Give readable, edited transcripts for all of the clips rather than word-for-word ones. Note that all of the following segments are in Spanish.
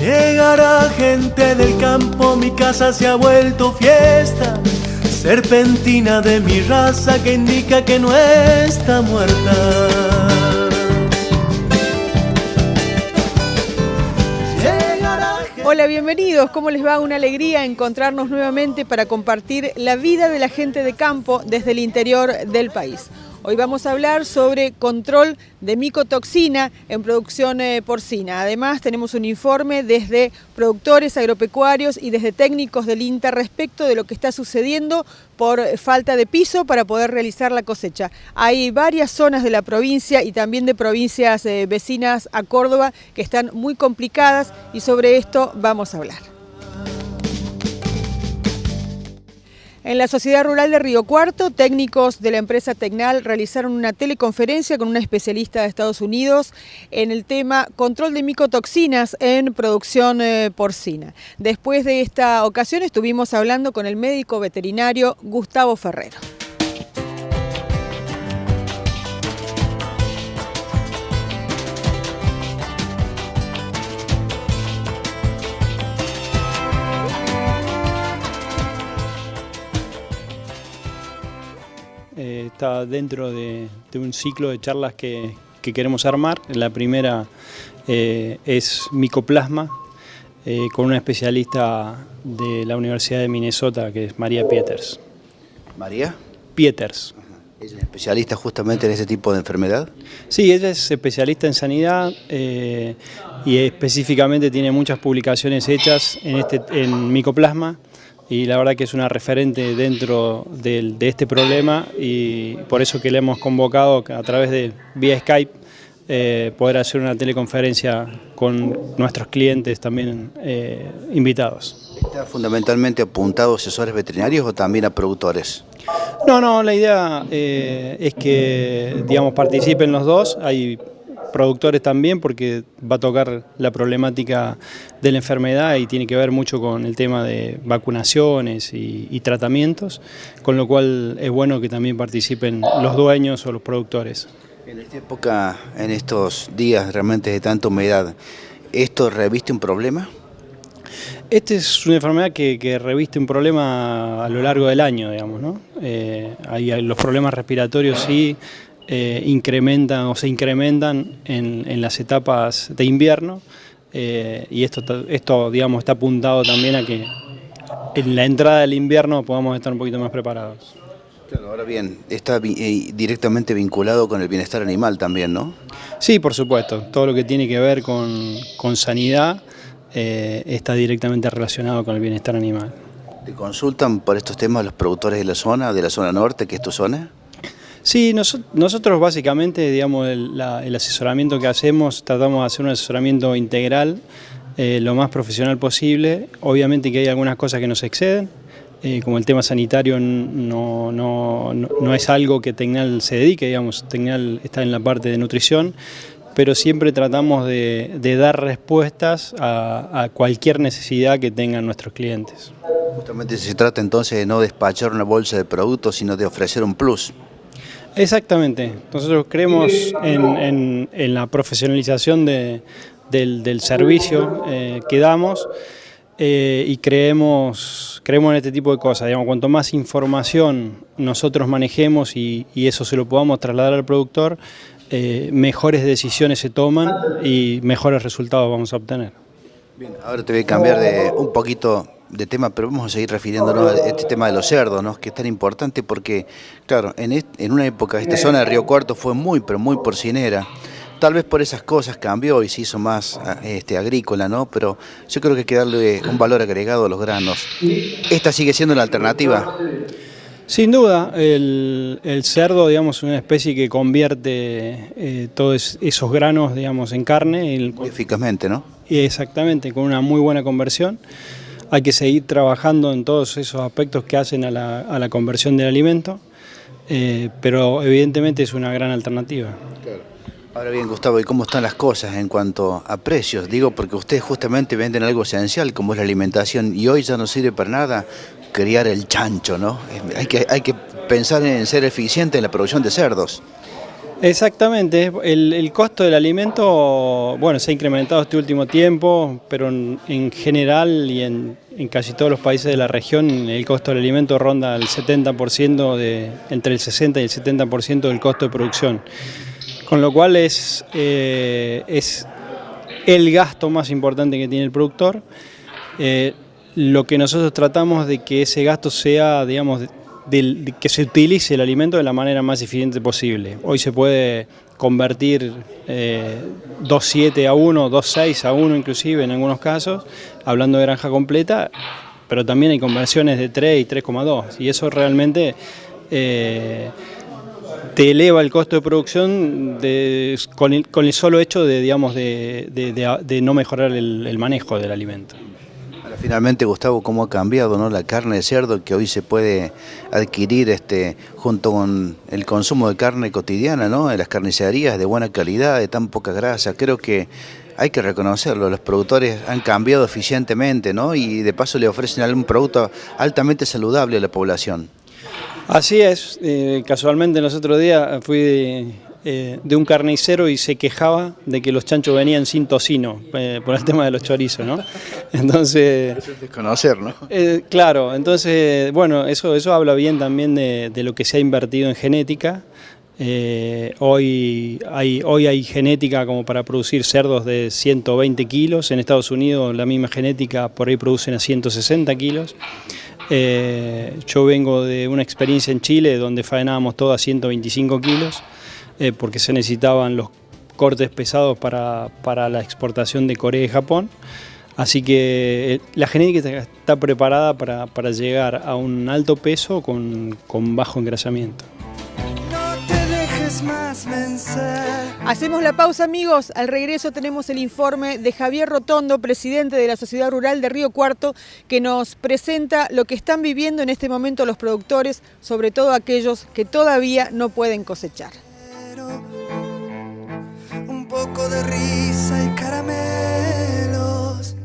Llegará gente del campo, mi casa se ha vuelto fiesta, serpentina de mi raza que indica que no está muerta. Hola, bienvenidos. ¿Cómo les va? Una alegría encontrarnos nuevamente para compartir la vida de la gente de campo desde el interior del país. Hoy vamos a hablar sobre control de micotoxina en producción porcina. Además, tenemos un informe desde productores agropecuarios y desde técnicos del INTA respecto de lo que está sucediendo por falta de piso para poder realizar la cosecha. Hay varias zonas de la provincia y también de provincias vecinas a Córdoba que están muy complicadas y sobre esto vamos a hablar. En la Sociedad Rural de Río Cuarto, técnicos de la empresa Tecnal realizaron una teleconferencia con una especialista de Estados Unidos en el tema control de micotoxinas en producción porcina. Después de esta ocasión estuvimos hablando con el médico veterinario Gustavo Ferrero. Está dentro de un ciclo de charlas que queremos armar. La primera es micoplasma, con una especialista de la Universidad de Minnesota, que es María Pieters. ¿María? Pieters. ¿Ella es especialista justamente en ese tipo de enfermedad? Sí, ella es especialista en sanidad y específicamente tiene muchas publicaciones hechas en micoplasma. Y la verdad que es una referente dentro de este problema y por eso que le hemos convocado a través de vía Skype poder hacer una teleconferencia con nuestros clientes también invitados. ¿Está fundamentalmente apuntado a asesores veterinarios o también a productores? No, la idea es que participen los dos. Hay productores también porque va a tocar la problemática de la enfermedad y tiene que ver mucho con el tema de vacunaciones y tratamientos, con lo cual es bueno que también participen los dueños o los productores. En esta época, en estos días realmente de tanta humedad, ¿esto reviste un problema? Esta es una enfermedad que reviste un problema a lo largo del año, ¿no? Los problemas respiratorios sí incrementan o se incrementan en las etapas de invierno y esto está apuntado también a que en la entrada del invierno podamos estar un poquito más preparados. Claro, ahora bien, está directamente vinculado con el bienestar animal también, ¿no? Sí, por supuesto, todo lo que tiene que ver con sanidad está directamente relacionado con el bienestar animal. ¿Te consultan por estos temas los productores de la zona norte, que es tu zona? Sí, nosotros básicamente, el asesoramiento que hacemos, tratamos de hacer un asesoramiento integral, lo más profesional posible. Obviamente que hay algunas cosas que nos exceden, como el tema sanitario no es algo que Tecnal se dedique, Tecnal está en la parte de nutrición, pero siempre tratamos de dar respuestas a cualquier necesidad que tengan nuestros clientes. Justamente se trata entonces de no despachar una bolsa de productos, sino de ofrecer un plus. Exactamente, nosotros creemos en la profesionalización del servicio que damos y creemos en este tipo de cosas. Cuanto más información nosotros manejemos y eso se lo podamos trasladar al productor, mejores decisiones se toman y mejores resultados vamos a obtener. Bien, ahora te voy a cambiar un poquito de tema, pero vamos a seguir refiriéndonos a este tema de los cerdos, ¿no? Que es tan importante porque, claro, en una época esta zona de Río Cuarto fue pero muy porcinera. Tal vez por esas cosas cambió y se hizo más agrícola, ¿no? Pero yo creo que hay que darle un valor agregado a los granos. ¿Esta sigue siendo una alternativa? Sin duda, el cerdo, es una especie que convierte todos esos granos, en carne. Muy eficazmente, ¿no? Exactamente, con una muy buena conversión. Hay que seguir trabajando en todos esos aspectos que hacen a la conversión del alimento, pero evidentemente es una gran alternativa. Claro. Ahora bien, Gustavo, ¿y cómo están las cosas en cuanto a precios? Digo, porque ustedes justamente venden algo esencial como es la alimentación y hoy ya no sirve para nada criar el chancho, ¿no? Hay que pensar en ser eficiente en la producción de cerdos. Exactamente, el costo del alimento, bueno, se ha incrementado este último tiempo, pero en general y en casi todos los países de la región el costo del alimento ronda el 70%, entre el 60 y el 70% del costo de producción, con lo cual es el gasto más importante que tiene el productor. Lo que nosotros tratamos de que ese gasto sea, digamos, de que se utilice el alimento de la manera más eficiente posible. Hoy se puede convertir 2,7 a 1, 2,6 a 1 inclusive en algunos casos, hablando de granja completa, pero también hay conversiones de 3 y 3,2 y eso realmente te eleva el costo de producción con el solo hecho de, digamos, de no mejorar el manejo del alimento. Finalmente, Gustavo, ¿cómo ha cambiado, ¿no?, la carne de cerdo que hoy se puede adquirir junto con el consumo de carne cotidiana, ¿no?, en las carnicerías de buena calidad, de tan poca grasa? Creo que hay que reconocerlo, los productores han cambiado eficientemente, ¿no?, y de paso le ofrecen algún producto altamente saludable a la población. Así es, casualmente los otros días fui de un carnicero y se quejaba de que los chanchos venían sin tocino, por el tema de los chorizos, ¿no? Entonces, eso es desconocer, ¿no? Claro, entonces, bueno, eso habla bien también de lo que se ha invertido en genética. Hoy hay genética como para producir cerdos de 120 kilos, en Estados Unidos la misma genética por ahí producen a 160 kilos. Yo vengo de una experiencia en Chile donde faenábamos todo a 125 kilos. Porque se necesitaban los cortes pesados para la exportación de Corea y Japón. Así que la genética está preparada para llegar a un alto peso con bajo engrasamiento. Hacemos la pausa, amigos. Al regreso tenemos el informe de Javier Rotondo, presidente de la Sociedad Rural de Río Cuarto, que nos presenta lo que están viviendo en este momento los productores, sobre todo aquellos que todavía no pueden cosechar. Un poco de risa y caramelos.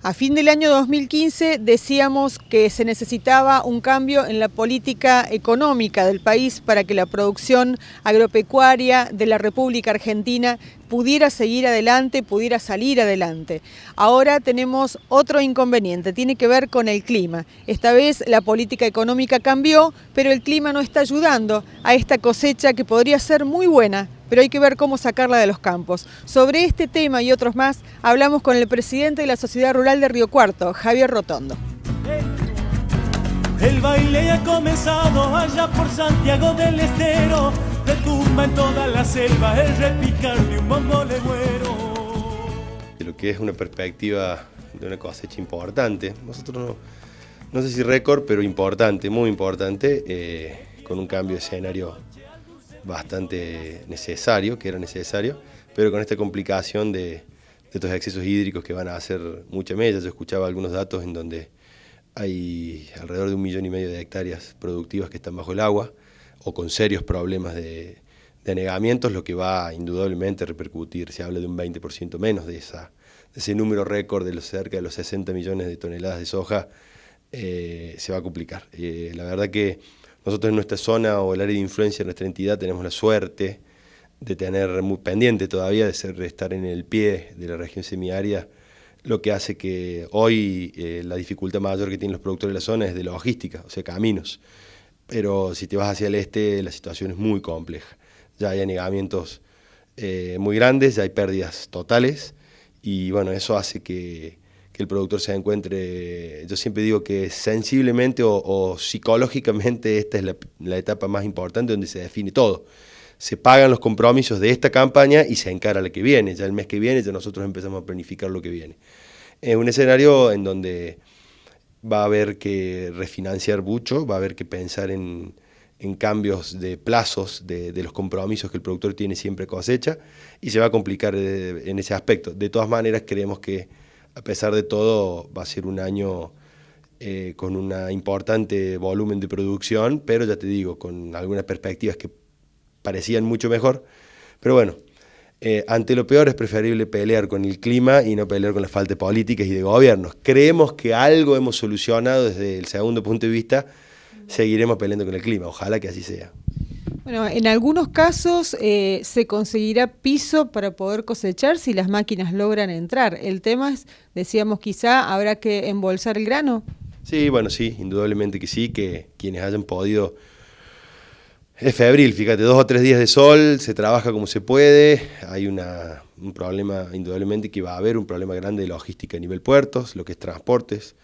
A fin del año 2015 decíamos que se necesitaba un cambio en la política económica del país para que la producción agropecuaria de la República Argentina pudiera seguir adelante, pudiera salir adelante. Ahora tenemos otro inconveniente, tiene que ver con el clima. Esta vez la política económica cambió, pero el clima no está ayudando a esta cosecha que podría ser muy buena, pero hay que ver cómo sacarla de los campos. Sobre este tema y otros más, hablamos con el presidente de la Sociedad Rural de Río Cuarto, Javier Rotondo. El baile ha comenzado allá por Santiago del Estero, retumba en toda la selva el repicar de un bombo legüero. Lo que es una perspectiva de una cosecha importante, nosotros no sé si récord, pero importante, muy importante, con un cambio de escenario bastante necesario, que era necesario, pero con esta complicación de estos excesos hídricos que van a hacer mucha mella. Yo escuchaba algunos datos en donde hay alrededor de 1,5 millones de hectáreas productivas que están bajo el agua o con serios problemas de anegamientos, lo que va indudablemente a repercutir, se habla de un 20% menos de ese número récord de cerca de los 60 millones de toneladas de soja, se va a complicar. La verdad que nosotros en nuestra zona o el área de influencia de nuestra entidad tenemos la suerte de tener muy pendiente todavía de estar en el pie de la región semiárida, lo que hace que hoy la dificultad mayor que tienen los productores de la zona es de logística, o sea, caminos. Pero si te vas hacia el este, la situación es muy compleja. Ya hay anegamientos muy grandes, ya hay pérdidas totales, y bueno, eso hace que el productor se encuentre, yo siempre digo que sensiblemente o psicológicamente esta es la etapa más importante donde se define todo. Se pagan los compromisos de esta campaña y se encara la que viene. Ya el mes que viene ya nosotros empezamos a planificar lo que viene. Es un escenario en donde va a haber que refinanciar mucho, va a haber que pensar en cambios de plazos de los compromisos que el productor tiene siempre cosecha, y se va a complicar en ese aspecto. De todas maneras, creemos que a pesar de todo va a ser un año con un importante volumen de producción, pero ya te digo, con algunas perspectivas que parecían mucho mejor. Pero bueno, ante lo peor es preferible pelear con el clima y no pelear con la falta de políticas y de gobiernos. Creemos que algo hemos solucionado desde el segundo punto de vista, seguiremos peleando con el clima, ojalá que así sea. Bueno, en algunos casos se conseguirá piso para poder cosechar si las máquinas logran entrar. El tema es, decíamos, quizá habrá que embolsar el grano. Sí, bueno, sí, indudablemente que sí, que quienes hayan podido... Es febril, fíjate, 2 o 3 días de sol, se trabaja como se puede, hay un problema, indudablemente que va a haber un problema grande de logística a nivel puertos, lo que es transportes,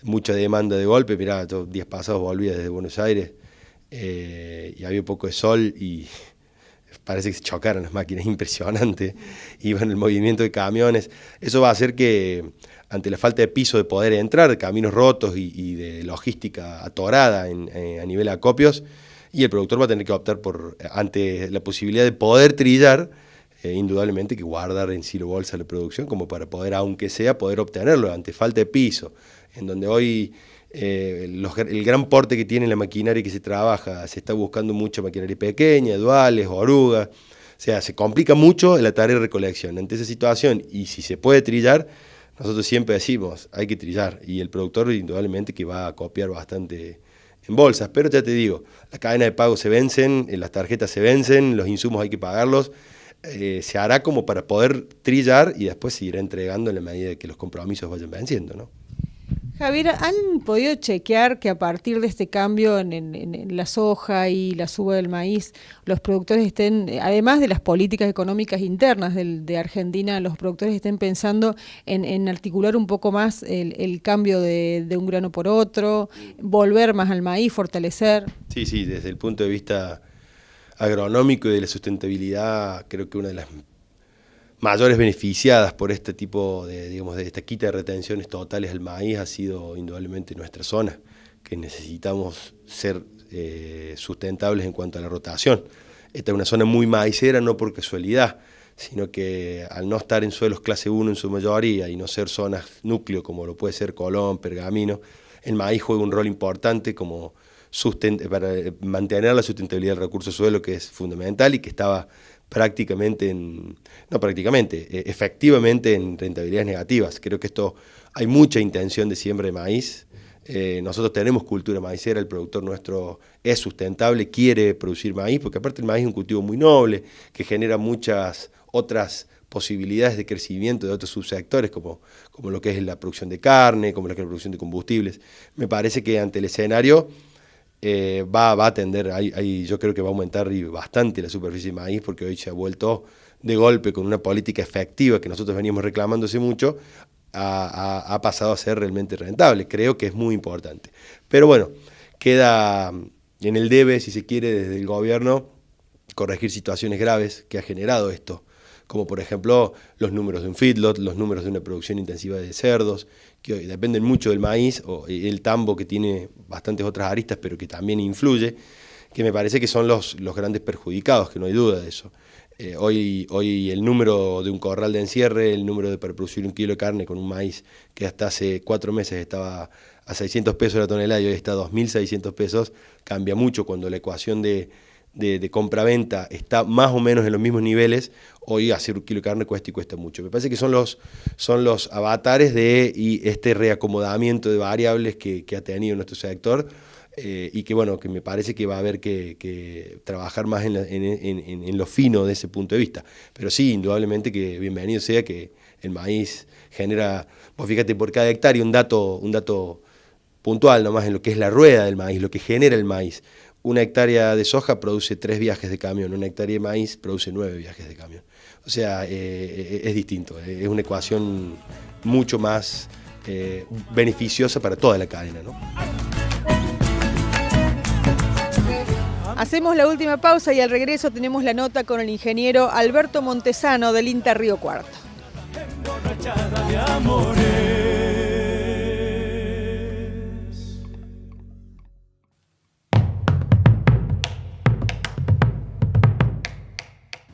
mucha demanda de golpe. Mirá, yo días pasados volvía desde Buenos Aires y había un poco de sol y parece que se chocaron las máquinas, impresionante, y bueno, el movimiento de camiones, eso va a hacer que ante la falta de piso de poder entrar, de caminos rotos y de logística atorada a nivel de acopios, y el productor va a tener que optar por, ante la posibilidad de poder trillar, indudablemente que guardar en silo bolsa la producción como para poder, aunque sea, poder obtenerlo ante falta de piso, en donde hoy el gran porte que tiene la maquinaria que se trabaja, se está buscando mucha maquinaria pequeña, duales, orugas, o sea, se complica mucho la tarea de recolección. Ante esa situación, y si se puede trillar, nosotros siempre decimos, hay que trillar, y el productor indudablemente que va a copiar bastante en bolsas, pero ya te digo, las cadenas de pago se vencen, las tarjetas se vencen, los insumos hay que pagarlos, se hará como para poder trillar y después se irá entregando en la medida que los compromisos vayan venciendo, ¿no? Javier, ¿han podido chequear que a partir de este cambio en la soja y la suba del maíz, los productores estén, además de las políticas económicas internas de Argentina, los productores estén pensando en articular un poco más el cambio de un grano por otro, volver más al maíz, fortalecer? Sí, sí, desde el punto de vista agronómico y de la sustentabilidad, creo que una de las mayores beneficiadas por este tipo de, digamos, de esta quita de retenciones totales al maíz ha sido indudablemente nuestra zona, que necesitamos ser sustentables en cuanto a la rotación. Esta es una zona muy maicera, no por casualidad, sino que al no estar en suelos clase 1 en su mayoría y no ser zonas núcleo como lo puede ser Colón, Pergamino, el maíz juega un rol importante como para mantener la sustentabilidad del recurso suelo, que es fundamental y que estaba efectivamente en rentabilidades negativas. Creo que esto hay mucha intención de siembra de maíz. Nosotros tenemos cultura maicera, el productor nuestro es sustentable, quiere producir maíz, porque aparte el maíz es un cultivo muy noble, que genera muchas otras posibilidades de crecimiento de otros subsectores, como lo que es la producción de carne, como lo que es la producción de combustibles. Me parece que ante el escenario va a tender, yo creo que va a aumentar bastante la superficie de maíz, porque hoy se ha vuelto de golpe con una política efectiva que nosotros veníamos reclamando hace mucho, ha pasado a ser realmente rentable. Creo que es muy importante. Pero bueno, queda en el debe, si se quiere, desde el gobierno, corregir situaciones graves que ha generado esto, como por ejemplo los números de un feedlot, los números de una producción intensiva de cerdos, que hoy dependen mucho del maíz, o el tambo, que tiene bastantes otras aristas, pero que también influye, que me parece que son los grandes perjudicados, que no hay duda de eso. Hoy el número de un corral de encierre, el número para producir 1 kilo de carne con un maíz que hasta hace 4 meses estaba a 600 pesos la tonelada y hoy está a 2.600 pesos, cambia mucho cuando la ecuación de compra-venta está más o menos en los mismos niveles. Hoy hacer 1 kilo de carne cuesta mucho. Me parece que son los avatares de este reacomodamiento de variables que ha tenido nuestro sector, y que bueno, que me parece que va a haber que trabajar más en lo fino de ese punto de vista. Pero sí, indudablemente que bienvenido sea que el maíz genera, vos fíjate, por cada hectárea un dato puntual nomás en lo que es la rueda del maíz, lo que genera el maíz. 1 hectárea de soja produce 3 viajes de camión, 1 hectárea de maíz produce 9 viajes de camión. O sea, es distinto, es una ecuación mucho más beneficiosa para toda la cadena, ¿no? Hacemos la última pausa y al regreso tenemos la nota con el ingeniero Alberto Montesano del INTA Río Cuarto. Emborrachada de amores.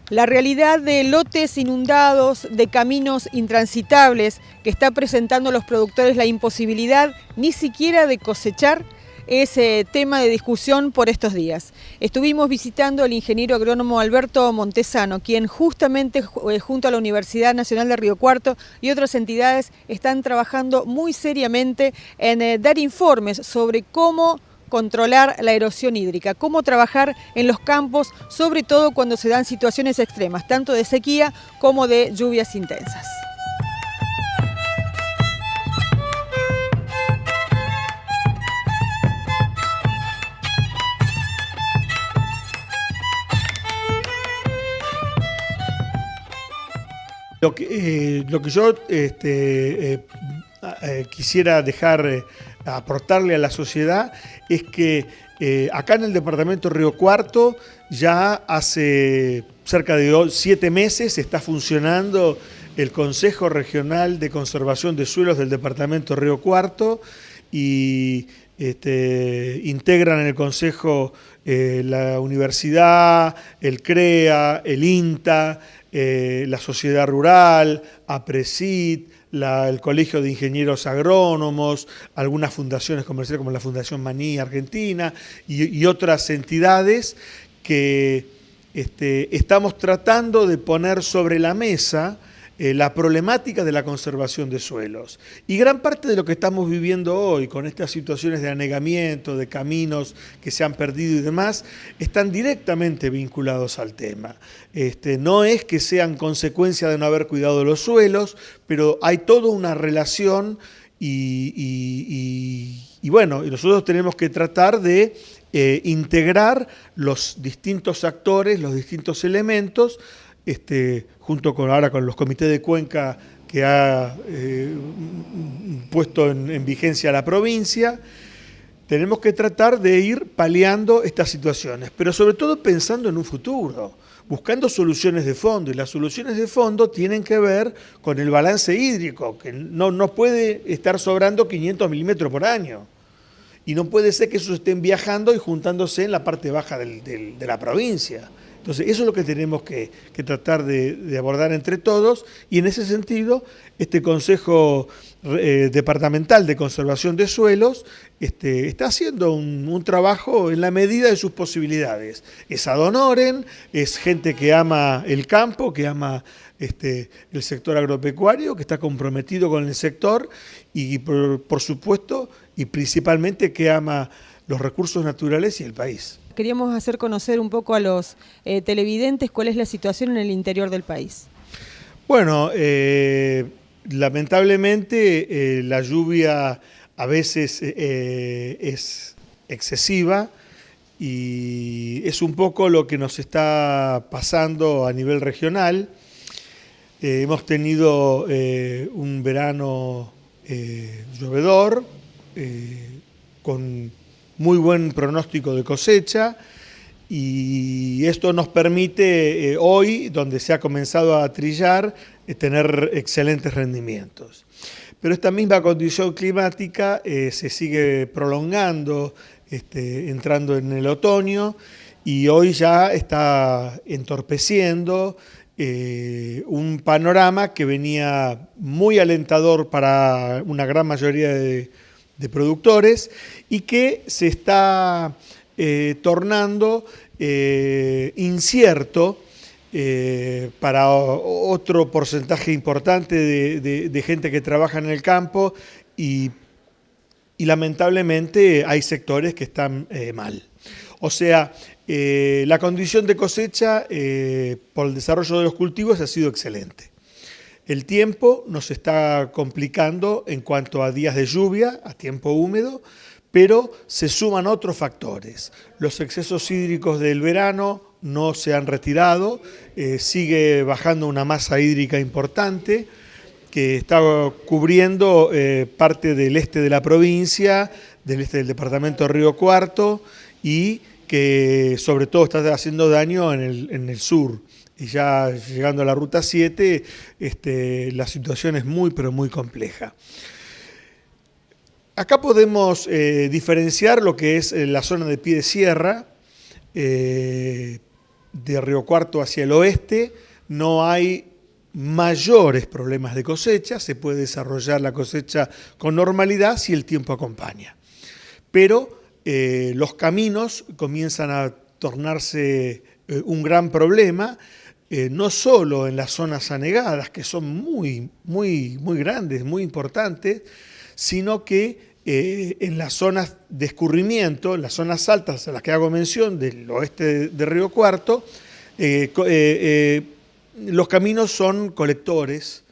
La realidad de lotes inundados, de caminos intransitables que está presentando a los productores la imposibilidad ni siquiera de cosechar, es tema de discusión por estos días. Estuvimos visitando al ingeniero agrónomo Alberto Montesano, quien justamente junto a la Universidad Nacional de Río Cuarto y otras entidades están trabajando muy seriamente en dar informes sobre cómo controlar la erosión hídrica, cómo trabajar en los campos, sobre todo cuando se dan situaciones extremas, tanto de sequía como de lluvias intensas. Lo que yo quisiera aportarle a la sociedad es que acá en el departamento Río Cuarto ya hace cerca de 7 meses está funcionando el Consejo Regional de Conservación de Suelos del departamento Río Cuarto y integran en el Consejo la universidad, el CREA, el INTA, la Sociedad Rural, APRESID, el Colegio de Ingenieros Agrónomos, algunas fundaciones comerciales como la Fundación Maní Argentina y otras entidades que estamos tratando de poner sobre la mesa la problemática de la conservación de suelos. Y gran parte de lo que estamos viviendo hoy, con estas situaciones de anegamiento, de caminos que se han perdido y demás, están directamente vinculados al tema. No es que sean consecuencia de no haber cuidado los suelos, pero hay toda una relación y nosotros tenemos que tratar de integrar los distintos actores, los distintos elementos, junto con los comités de cuenca que ha puesto en vigencia la provincia, tenemos que tratar de ir paliando estas situaciones, pero sobre todo pensando en un futuro, buscando soluciones de fondo, y las soluciones de fondo tienen que ver con el balance hídrico, que no puede estar sobrando 500 milímetros por año, y no puede ser que eso estén viajando y juntándose en la parte baja de la provincia. Entonces, eso es lo que tenemos que tratar de abordar entre todos, y en ese sentido, este Consejo Departamental de Conservación de Suelos está haciendo un trabajo en la medida de sus posibilidades. Es ad honorem, es gente que ama el campo, que ama el sector agropecuario, que está comprometido con el sector y por supuesto, y principalmente que ama los recursos naturales y el país. Queríamos hacer conocer un poco a los televidentes cuál es la situación en el interior del país. Bueno, lamentablemente la lluvia a veces es excesiva y es un poco lo que nos está pasando a nivel regional. Hemos tenido un verano llovedor con muy buen pronóstico de cosecha, y esto nos permite hoy, donde se ha comenzado a trillar, tener excelentes rendimientos. Pero esta misma condición climática se sigue prolongando, entrando en el otoño, y hoy ya está entorpeciendo un panorama que venía muy alentador para una gran mayoría de productores y que se está tornando incierto para otro porcentaje importante de gente que trabaja en el campo y lamentablemente hay sectores que están mal. O sea, la condición de cosecha por el desarrollo de los cultivos ha sido excelente. El tiempo nos está complicando en cuanto a días de lluvia, a tiempo húmedo, pero se suman otros factores. Los excesos hídricos del verano no se han retirado, sigue bajando una masa hídrica importante que está cubriendo parte del este de la provincia, del este del departamento de Río Cuarto, y que sobre todo está haciendo daño en el sur. Y ya llegando a la Ruta 7, la situación es muy, pero muy compleja. Acá podemos diferenciar lo que es la zona de pie de sierra, de Río Cuarto hacia el oeste. No hay mayores problemas de cosecha, se puede desarrollar la cosecha con normalidad si el tiempo acompaña. Pero los caminos comienzan a tornarse un gran problema, no solo en las zonas anegadas, que son muy grandes, muy importantes, sino que en las zonas de escurrimiento, en las zonas altas a las que hago mención, del oeste de Río Cuarto, los caminos son colectores,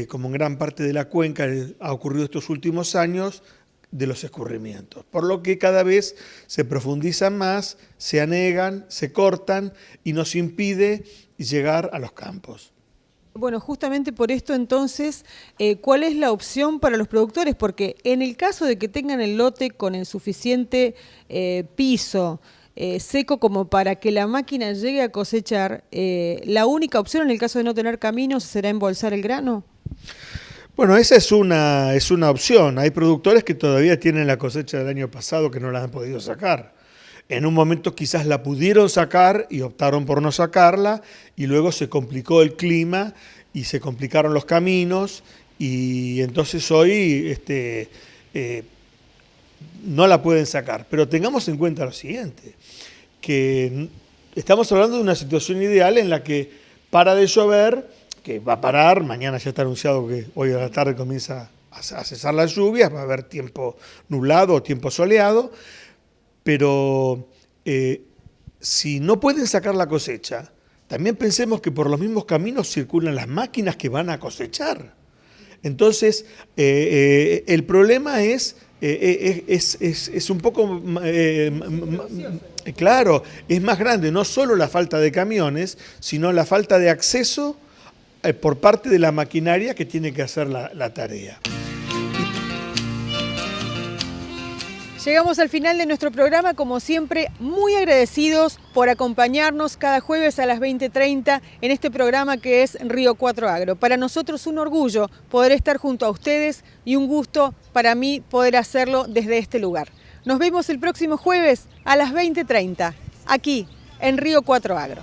como en gran parte de la cuenca ha ocurrido estos últimos años, de los escurrimientos. Por lo que cada vez se profundizan más, se anegan, se cortan y nos impide llegar a los campos. Bueno, justamente por esto entonces, ¿cuál es la opción para los productores? Porque en el caso de que tengan el lote con el suficiente piso seco como para que la máquina llegue a cosechar, ¿la única opción en el caso de no tener caminos será embolsar el grano? Bueno, esa es una opción. Hay productores que todavía tienen la cosecha del año pasado que no la han podido sacar. En un momento quizás la pudieron sacar y optaron por no sacarla, y luego se complicó el clima y se complicaron los caminos, y entonces hoy no la pueden sacar. Pero tengamos en cuenta lo siguiente, que estamos hablando de una situación ideal en la que para de llover, que va a parar, mañana ya está anunciado que hoy a la tarde comienza a cesar las lluvias, va a haber tiempo nublado o tiempo soleado, pero si no pueden sacar la cosecha, también pensemos que por los mismos caminos circulan las máquinas que van a cosechar. Entonces, el problema es un poco, claro, es más grande, no solo la falta de camiones, sino la falta de acceso por parte de la maquinaria que tiene que hacer la tarea. Llegamos al final de nuestro programa, como siempre, muy agradecidos por acompañarnos cada jueves a las 20:30 en este programa que es Río Cuarto Agro. Para nosotros un orgullo poder estar junto a ustedes y un gusto para mí poder hacerlo desde este lugar. Nos vemos el próximo jueves a las 20:30, aquí en Río Cuarto Agro.